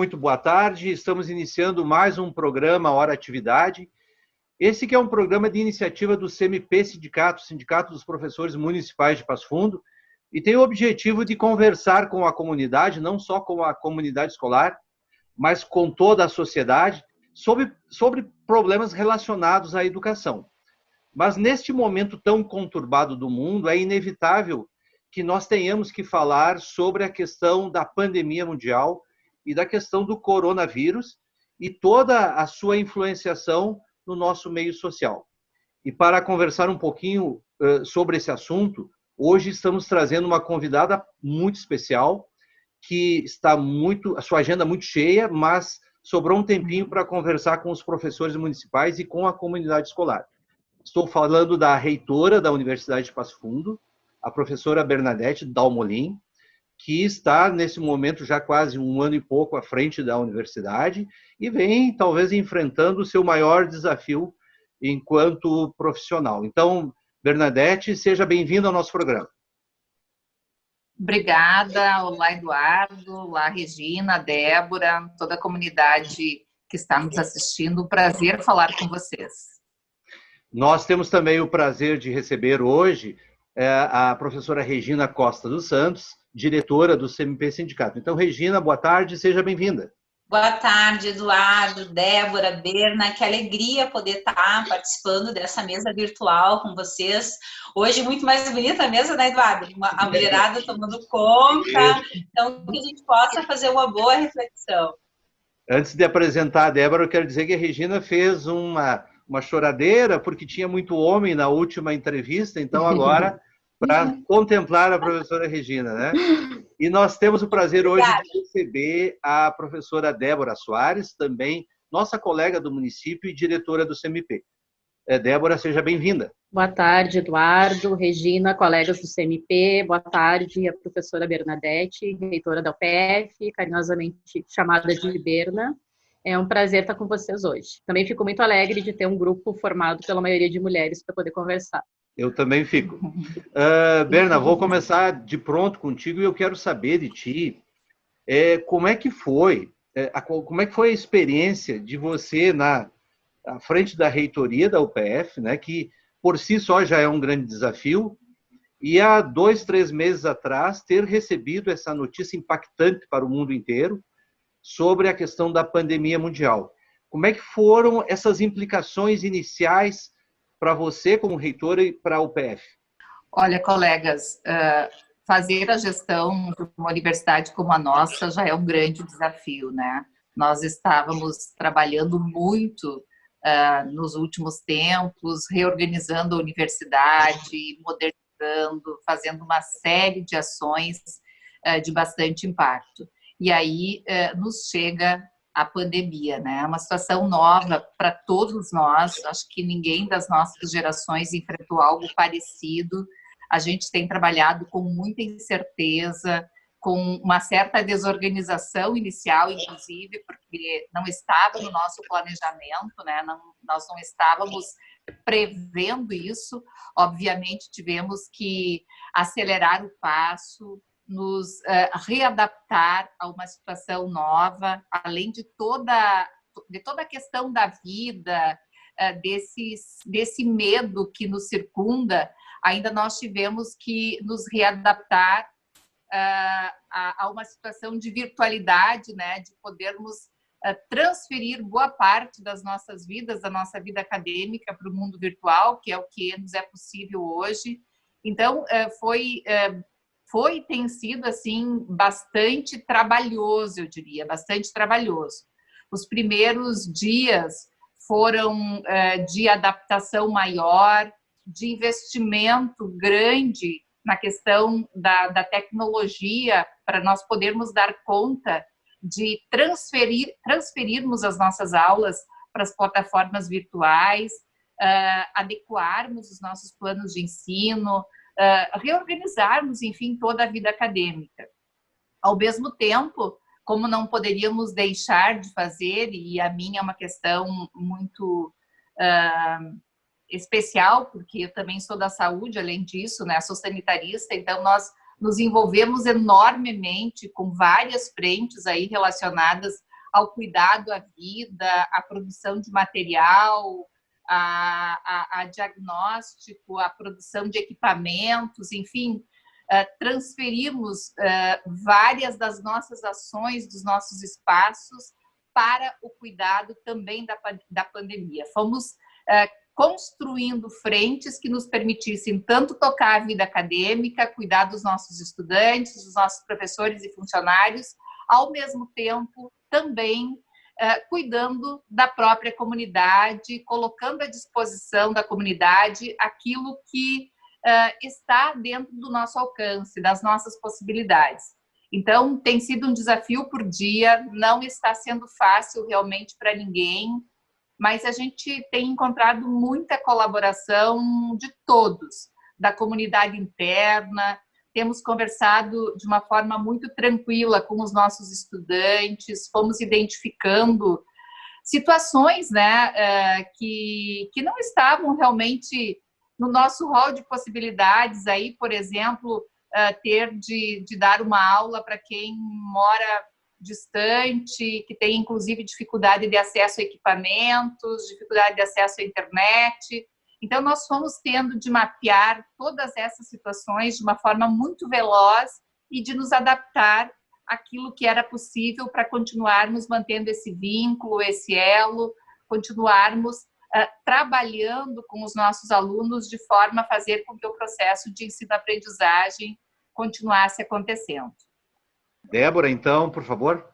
muito boa tarde. Estamos iniciando mais um programa Hora Atividade. Esse que é um programa de iniciativa do CMP Sindicato, Sindicato dos Professores Municipais de Passo Fundo, e tem o objetivo de conversar com a comunidade, não só com a comunidade escolar, mas com toda a sociedade, sobre problemas relacionados à educação. Mas neste momento tão conturbado do mundo, é inevitável que nós tenhamos que falar sobre a questão da pandemia mundial e da questão do coronavírus e toda a sua influenciação no nosso meio social. E para conversar um pouquinho sobre esse assunto, hoje estamos trazendo uma convidada muito especial, que está a sua agenda muito cheia, mas sobrou um tempinho para conversar com os professores municipais e com a comunidade escolar. Estou falando da reitora da Universidade de Passo Fundo, a professora Bernadette Dalmolin, que está, nesse momento, já quase um ano e pouco à frente da universidade e vem, talvez, enfrentando o seu maior desafio enquanto profissional. Então, Bernadette, seja bem-vinda ao nosso programa. Obrigada. Olá, Eduardo. Olá, Regina, Débora, toda a comunidade que está nos assistindo. Um prazer falar com vocês. Nós temos também o prazer de receber hoje a professora Regina Costa dos Santos, diretora do CMP Sindicato. Então, Regina, boa tarde, seja bem-vinda. Boa tarde, Eduardo, Débora, Berna, que alegria poder estar participando dessa mesa virtual com vocês. Hoje, muito mais bonita a mesa, né, Eduardo? A mulherada tomando conta, então que a gente possa fazer uma boa reflexão. Antes de apresentar a Débora, eu quero dizer que a Regina fez uma choradeira, porque tinha muito homem na última entrevista, então agora, para contemplar a professora Regina, né? E nós temos o prazer hoje de receber a professora Débora Soares, também nossa colega do município e diretora do CMP. Débora, seja bem-vinda. Boa tarde, Eduardo, Regina, colegas do CMP, boa tarde, a professora Bernadette, reitora da UPF, carinhosamente chamada de Berna. É um prazer estar com vocês hoje. Também fico muito alegre de ter um grupo formado pela maioria de mulheres para poder conversar. Eu também fico. Berna, vou começar de pronto contigo e eu quero saber de ti como é que foi a experiência de você à frente da reitoria da UPF, né, que por si só já é um grande desafio, e há 2, 3 meses atrás ter recebido essa notícia impactante para o mundo inteiro sobre a questão da pandemia mundial. Como é que foram essas implicações iniciais para você como reitora e para a UPF? Olha, colegas, fazer a gestão de uma universidade como a nossa já é um grande desafio, né? Nós estávamos trabalhando muito nos últimos tempos, reorganizando a universidade, modernizando, fazendo uma série de ações de bastante impacto. E aí nos chega a pandemia, né? Uma situação nova para todos nós. Acho que ninguém das nossas gerações enfrentou algo parecido. A gente tem trabalhado com muita incerteza, com uma certa desorganização inicial, inclusive, porque não estava no nosso planejamento, né? Nós não estávamos prevendo isso. Obviamente, tivemos que acelerar o passo, nos readaptar a uma situação nova, além de toda a questão da vida, desse medo que nos circunda, ainda nós tivemos que nos readaptar a uma situação de virtualidade, né, de podermos transferir boa parte das nossas vidas, da nossa vida acadêmica para o mundo virtual, que é o que nos é possível hoje. Então, tem sido, assim, bastante trabalhoso, eu diria, bastante trabalhoso. Os primeiros dias foram de adaptação maior, de investimento grande na questão da tecnologia, para nós podermos dar conta de transferirmos as nossas aulas para as plataformas virtuais, adequarmos os nossos planos de ensino, reorganizarmos, enfim, toda a vida acadêmica. Ao mesmo tempo, como não poderíamos deixar de fazer, e a minha é uma questão muito especial, porque eu também sou da saúde, além disso, né, sou sanitarista, então nós nos envolvemos enormemente com várias frentes aí relacionadas ao cuidado à vida, à produção de material, a diagnóstico, a produção de equipamentos, enfim, transferimos várias das nossas ações, dos nossos espaços para o cuidado também da pandemia. Fomos construindo frentes que nos permitissem tanto tocar a vida acadêmica, cuidar dos nossos estudantes, dos nossos professores e funcionários, ao mesmo tempo também cuidando da própria comunidade, colocando à disposição da comunidade aquilo que está dentro do nosso alcance, das nossas possibilidades. Então, tem sido um desafio por dia, não está sendo fácil realmente para ninguém, mas a gente tem encontrado muita colaboração de todos, da comunidade interna, temos conversado de uma forma muito tranquila com os nossos estudantes, fomos identificando situações, né, que não estavam realmente no nosso rol de possibilidades, aí, por exemplo, ter de dar uma aula para quem mora distante, que tem inclusive dificuldade de acesso a equipamentos, dificuldade de acesso à internet. Então, nós fomos tendo de mapear todas essas situações de uma forma muito veloz e de nos adaptar àquilo que era possível para continuarmos mantendo esse vínculo, esse elo, continuarmos trabalhando com os nossos alunos de forma a fazer com que o processo de ensino-aprendizagem continuasse acontecendo. Débora, então, por favor.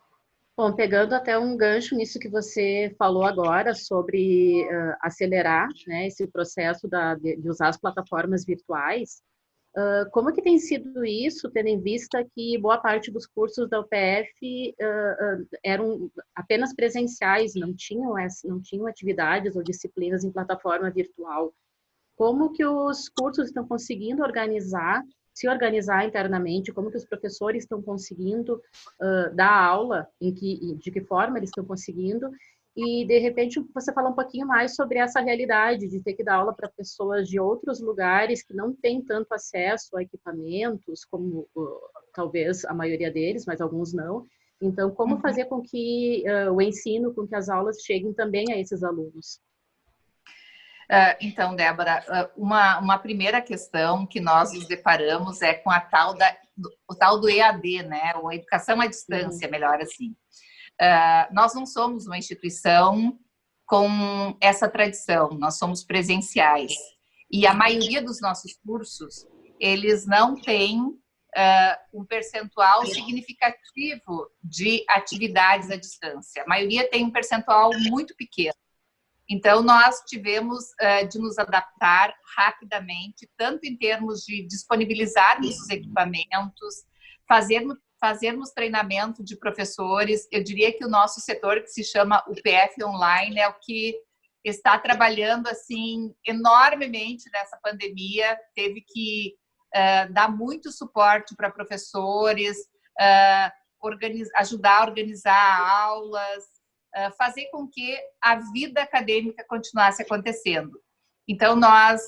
Bom, pegando até um gancho nisso que você falou agora sobre acelerar, né, esse processo de usar as plataformas virtuais, como que tem sido isso, tendo em vista que boa parte dos cursos da UPF eram apenas presenciais, não tinham atividades ou disciplinas em plataforma virtual? Como que os cursos estão conseguindo se organizar internamente, como que os professores estão conseguindo dar aula, de que forma eles estão conseguindo, e, de repente, você fala um pouquinho mais sobre essa realidade de ter que dar aula para pessoas de outros lugares que não têm tanto acesso a equipamentos, como talvez a maioria deles, mas alguns não. Então, como fazer com que o ensino, com que as aulas cheguem também a esses alunos? Então, Débora, uma primeira questão que nós nos deparamos é com o tal do EAD, né? Ou Educação à Distância, melhor assim. Nós não somos uma instituição com essa tradição, nós somos presenciais. E a maioria dos nossos cursos, eles não têm um percentual significativo de atividades à distância. A maioria tem um percentual muito pequeno. Então, nós tivemos de nos adaptar rapidamente, tanto em termos de disponibilizarmos os equipamentos, fazermos treinamento de professores. Eu diria que o nosso setor, que se chama UPF Online, é o que está trabalhando assim enormemente nessa pandemia, teve que dar muito suporte para professores, ajudar a organizar aulas, fazer com que a vida acadêmica continuasse acontecendo. Então, nós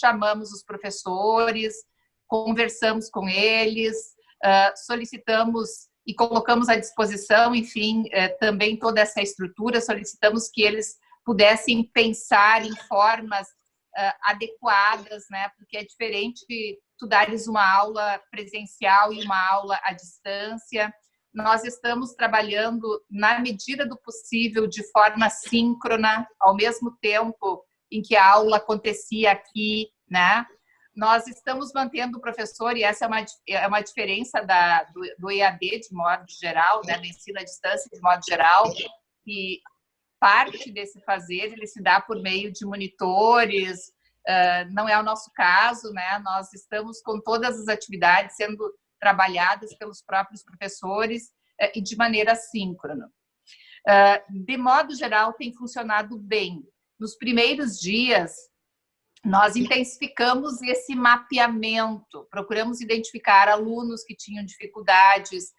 chamamos os professores, conversamos com eles, solicitamos e colocamos à disposição, enfim, também toda essa estrutura, solicitamos que eles pudessem pensar em formas adequadas, né? Porque é diferente tu dares uma aula presencial e uma aula à distância. Nós estamos trabalhando, na medida do possível, de forma síncrona, ao mesmo tempo em que a aula acontecia aqui, né? Nós estamos mantendo o professor, e essa é uma diferença do EAD, de modo geral, né? Do ensino à distância, de modo geral, e parte desse fazer, ele se dá por meio de monitores, não é o nosso caso, né? Nós estamos com todas as atividades sendo trabalhadas pelos próprios professores e de maneira síncrona. De modo geral, tem funcionado bem. Nos primeiros dias, nós intensificamos esse mapeamento, procuramos identificar alunos que tinham dificuldades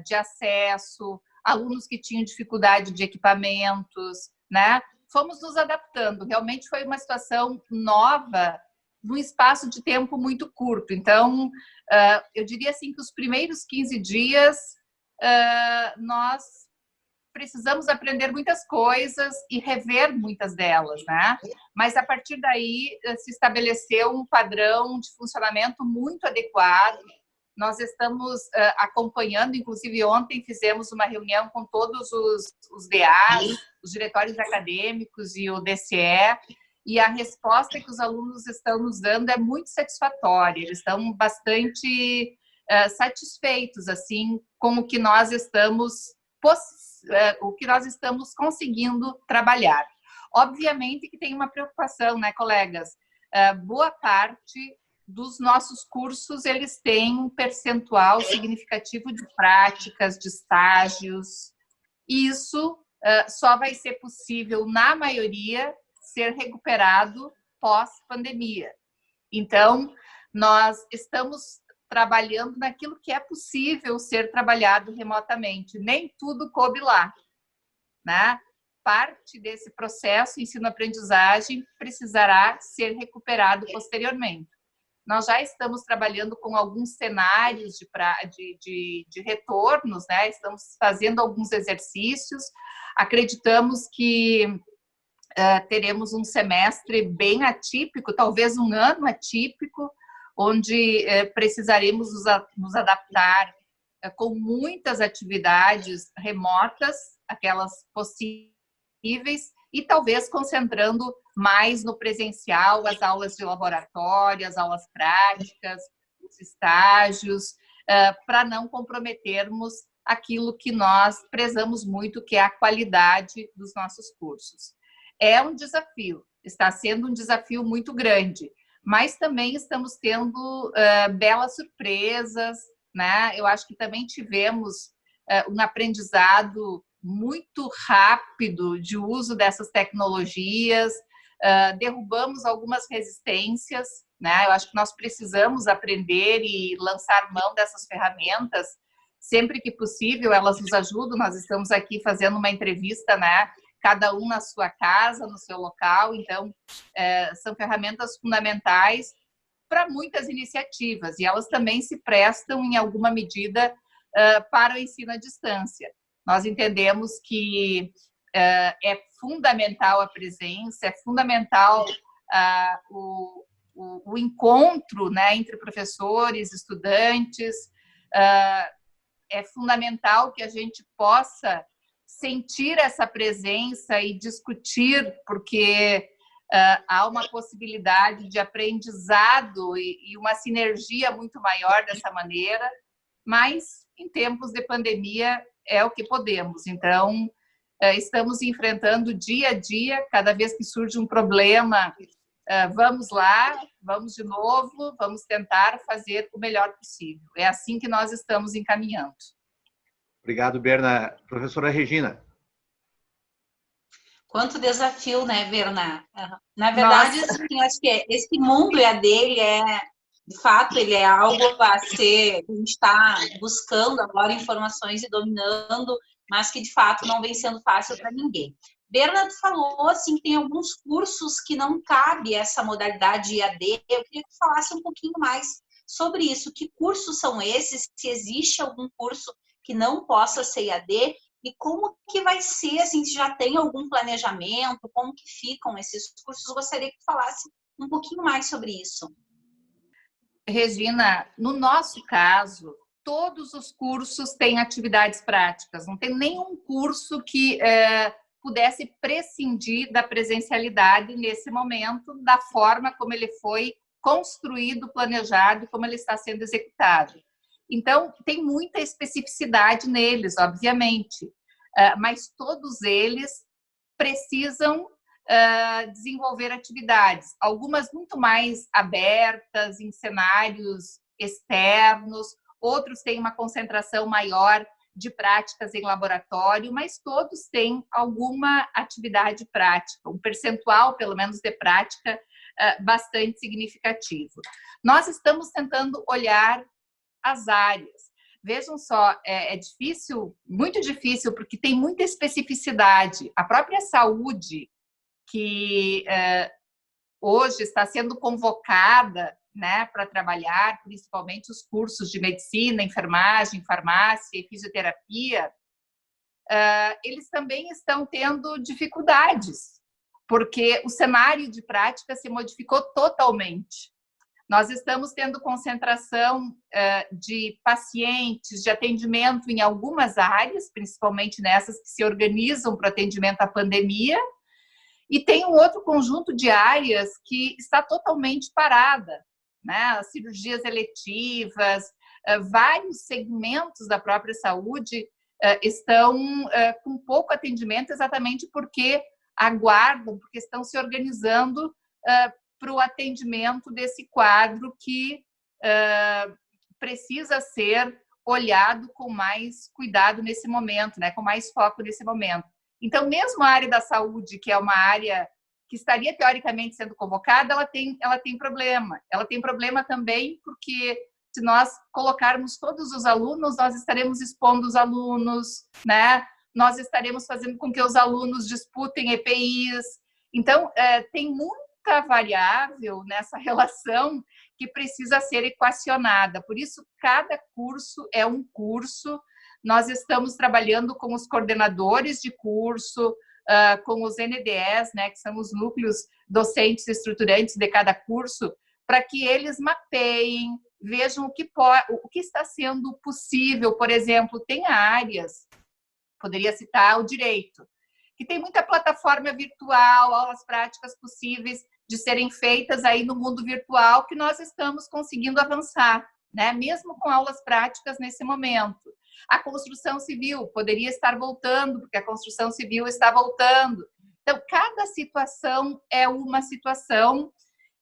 de acesso, alunos que tinham dificuldade de equipamentos, né? Fomos nos adaptando. Realmente foi uma situação nova, num espaço de tempo muito curto. Então, eu diria assim que os primeiros 15 dias nós precisamos aprender muitas coisas e rever muitas delas, né? Mas a partir daí se estabeleceu um padrão de funcionamento muito adequado. Nós estamos acompanhando, inclusive ontem fizemos uma reunião com todos os DAs, os diretórios acadêmicos e o DCE, e a resposta que os alunos estão nos dando é muito satisfatória. Eles estão bastante satisfeitos assim com o que nós estamos conseguindo trabalhar. Obviamente que tem uma preocupação, né, colegas? Boa parte dos nossos cursos, eles têm um percentual significativo de práticas, de estágios. Isso só vai ser possível, na maioria, ser recuperado pós-pandemia. Então, nós estamos trabalhando naquilo que é possível ser trabalhado remotamente. Nem tudo coube lá, né? Parte desse processo ensino-aprendizagem precisará ser recuperado posteriormente. Nós já estamos trabalhando com alguns cenários de retornos, né? Estamos fazendo alguns exercícios. Acreditamos que teremos um semestre bem atípico, talvez um ano atípico, onde precisaremos nos adaptar com muitas atividades remotas, aquelas possíveis, e talvez concentrando mais no presencial, as aulas de laboratório, as aulas práticas, os estágios, para não comprometermos aquilo que nós prezamos muito, que é a qualidade dos nossos cursos. É um desafio, está sendo um desafio muito grande, mas também estamos tendo belas surpresas, né? Eu acho que também tivemos um aprendizado muito rápido de uso dessas tecnologias, derrubamos algumas resistências, né? Eu acho que nós precisamos aprender e lançar mão dessas ferramentas sempre que possível, elas nos ajudam. Nós estamos aqui fazendo uma entrevista, né? Cada um na sua casa, no seu local, então são ferramentas fundamentais para muitas iniciativas, e elas também se prestam, em alguma medida, para o ensino à distância. Nós entendemos que é fundamental a presença, é fundamental o encontro, né, entre professores, estudantes, é fundamental que a gente possa sentir essa presença e discutir, porque há uma possibilidade de aprendizado e uma sinergia muito maior dessa maneira, mas em tempos de pandemia é o que podemos. Então, estamos enfrentando dia a dia, cada vez que surge um problema, vamos lá, vamos de novo, vamos tentar fazer o melhor possível. É assim que nós estamos encaminhando. Obrigado, Berna. Professora Regina. Quanto desafio, né, Berna? Na verdade, assim, acho que esse mundo dele de fato, ele é algo a ser, a gente está buscando agora informações e dominando, mas que de fato não vem sendo fácil para ninguém. Berna falou assim, que tem alguns cursos que não cabe essa modalidade IAD. Eu queria que falasse um pouquinho mais sobre isso. Que cursos são esses? Se existe algum curso que não possa ser IAD? E como que vai ser, assim, se já tem algum planejamento? Como que ficam esses cursos? Gostaria que falasse um pouquinho mais sobre isso. Regina, no nosso caso, todos os cursos têm atividades práticas. Não tem nenhum curso que pudesse prescindir da presencialidade nesse momento, da forma como ele foi construído, planejado, como ele está sendo executado. Então, tem muita especificidade neles, obviamente, mas todos eles precisam desenvolver atividades, algumas muito mais abertas, em cenários externos, outros têm uma concentração maior de práticas em laboratório, mas todos têm alguma atividade prática, um percentual, pelo menos, de prática bastante significativo. Nós estamos tentando olhar as áreas. Vejam só, é difícil, muito difícil, porque tem muita especificidade. A própria saúde, que hoje está sendo convocada, né, para trabalhar, principalmente os cursos de medicina, enfermagem, farmácia e fisioterapia, eles também estão tendo dificuldades, porque o cenário de prática se modificou totalmente. Nós estamos tendo concentração de pacientes, de atendimento em algumas áreas, principalmente nessas que se organizam para atendimento à pandemia, e tem um outro conjunto de áreas que está totalmente parada, né? As cirurgias eletivas, vários segmentos da própria saúde estão com pouco atendimento, exatamente porque aguardam, porque estão se organizando para o atendimento desse quadro que precisa ser olhado com mais cuidado nesse momento, né? Com mais foco nesse momento. Então, mesmo a área da saúde, que é uma área que estaria teoricamente sendo convocada, ela tem problema. Ela tem problema também porque se nós colocarmos todos os alunos, nós estaremos expondo os alunos, né? Nós estaremos fazendo com que os alunos disputem EPIs. Então, tem muita variável nessa relação que precisa ser equacionada. Por isso, cada curso é um curso. Nós estamos trabalhando com os coordenadores de curso, com os NDEs, né, que são os núcleos docentes estruturantes de cada curso, para que eles mapeiem, vejam o que está sendo possível. Por exemplo, tem áreas, poderia citar o direito, que tem muita plataforma virtual, aulas práticas possíveis de serem feitas aí no mundo virtual, que nós estamos conseguindo avançar, né? Mesmo com aulas práticas nesse momento. A construção civil poderia estar voltando, porque a construção civil está voltando. Então, cada situação é uma situação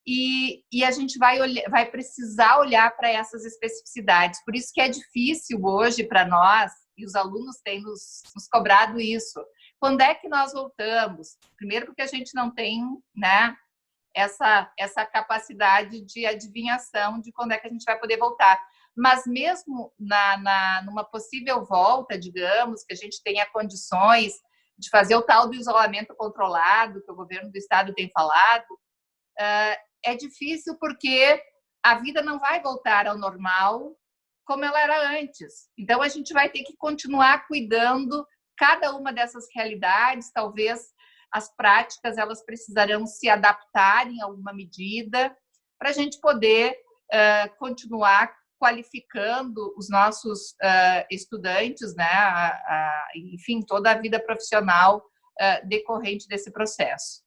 e a gente vai precisar olhar para essas especificidades. Por isso que é difícil hoje para nós, e os alunos têm nos cobrado isso. Quando é que nós voltamos? Primeiro porque a gente não tem, né, essa capacidade de adivinhação de quando é que a gente vai poder voltar. Mas mesmo numa possível volta, digamos, que a gente tenha condições de fazer o tal do isolamento controlado, que o governo do estado tem falado, é difícil porque a vida não vai voltar ao normal como ela era antes. Então, a gente vai ter que continuar cuidando cada uma dessas realidades. Talvez as práticas elas precisarão se adaptar em alguma medida para a gente poder continuar qualificando os nossos estudantes, né? Enfim, toda a vida profissional decorrente desse processo.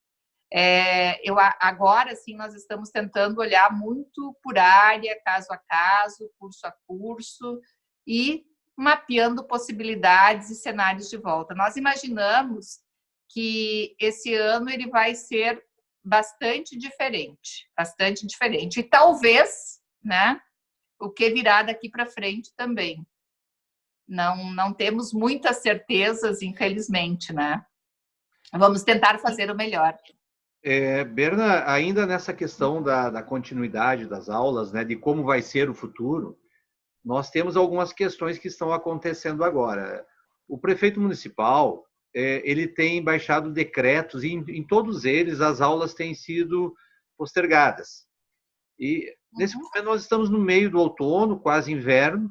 Agora, sim, nós estamos tentando olhar muito por área, caso a caso, curso a curso, e mapeando possibilidades e cenários de volta. Nós imaginamos que esse ano ele vai ser bastante diferente. E talvez, né, o que virá daqui para frente também. Não temos muitas certezas, infelizmente, né? Vamos tentar fazer o melhor. Berna, ainda nessa questão da continuidade das aulas, né, de como vai ser o futuro, nós temos algumas questões que estão acontecendo agora. O prefeito municipal, ele tem baixado decretos e em todos eles as aulas têm sido postergadas. E nesse momento nós estamos no meio do outono, quase inverno,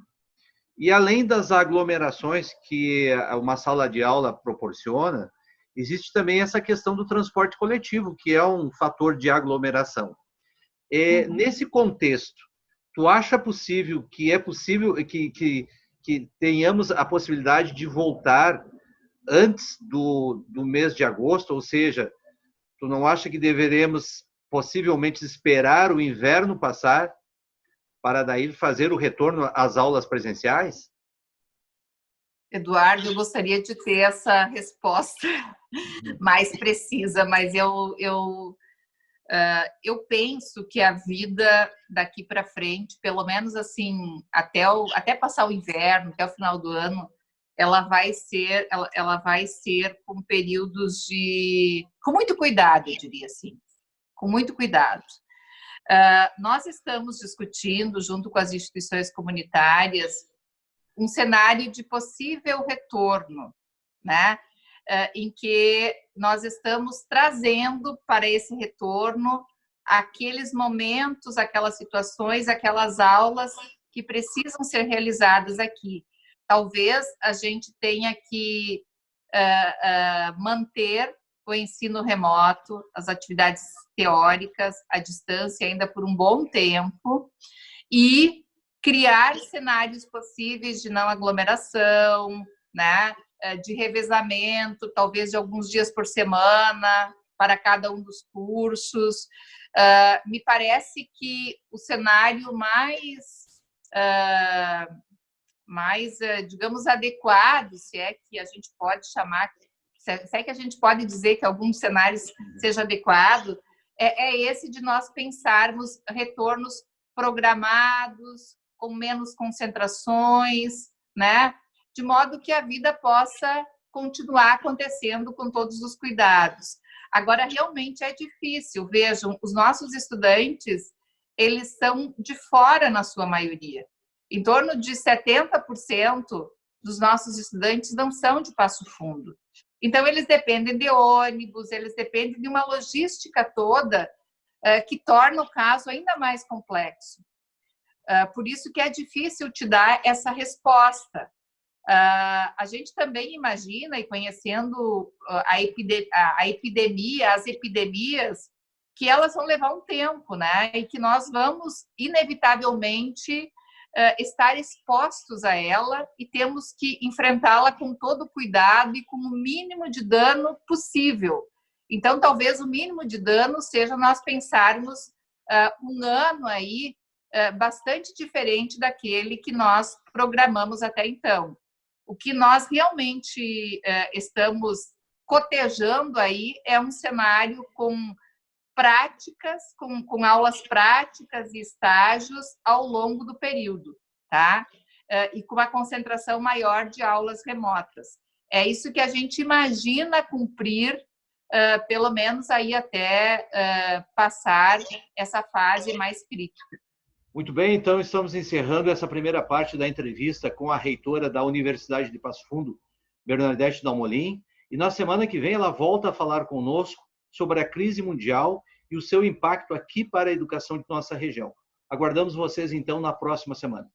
e além das aglomerações que uma sala de aula proporciona, existe também essa questão do transporte coletivo, que é um fator de aglomeração. Nesse contexto, tu acha possível que tenhamos a possibilidade de voltar antes do mês de agosto? Ou seja, tu não acha que deveremos possivelmente esperar o inverno passar para daí fazer o retorno às aulas presenciais? Eduardo, eu gostaria de ter essa resposta mais precisa, mas eu penso que a vida daqui para frente, pelo menos assim, até passar o inverno, até o final do ano, ela vai ser com períodos com muito cuidado, eu diria assim, com muito cuidado. Nós estamos discutindo, junto com as instituições comunitárias, um cenário de possível retorno, né? Em que nós estamos trazendo para esse retorno aqueles momentos, aquelas situações, aquelas aulas que precisam ser realizadas aqui. Talvez a gente tenha que manter o ensino remoto, as atividades teóricas à distância ainda por um bom tempo e criar cenários possíveis de não aglomeração, né, de revezamento, talvez de alguns dias por semana para cada um dos cursos. Me parece que o cenário mais, digamos, adequado, se é que a gente pode chamar, se é que a gente pode dizer que alguns cenários seja adequado, é esse de nós pensarmos retornos programados, com menos concentrações, né? De modo que a vida possa continuar acontecendo com todos os cuidados. Agora, realmente é difícil. Vejam, os nossos estudantes, eles são de fora na sua maioria. Em torno de 70% dos nossos estudantes não são de Passo Fundo. Então, eles dependem de ônibus, eles dependem de uma logística toda que torna o caso ainda mais complexo. Por isso que é difícil te dar essa resposta. A gente também imagina, e conhecendo a epidemia, as epidemias, que elas vão levar um tempo, né? E que nós vamos, inevitavelmente, estar expostos a ela e temos que enfrentá-la com todo o cuidado e com o mínimo de dano possível. Então, talvez o mínimo de dano seja nós pensarmos um ano aí bastante diferente daquele que nós programamos até então. O que nós realmente estamos cotejando aí é um cenário com práticas, com aulas práticas e estágios ao longo do período, tá? E com uma concentração maior de aulas remotas. É isso que a gente imagina cumprir, pelo menos aí até passar essa fase mais crítica. Muito bem, então estamos encerrando essa primeira parte da entrevista com a reitora da Universidade de Passo Fundo, Bernadette Dalmolin, e na semana que vem ela volta a falar conosco sobre a crise mundial e o seu impacto aqui para a educação de nossa região. Aguardamos vocês, então, na próxima semana.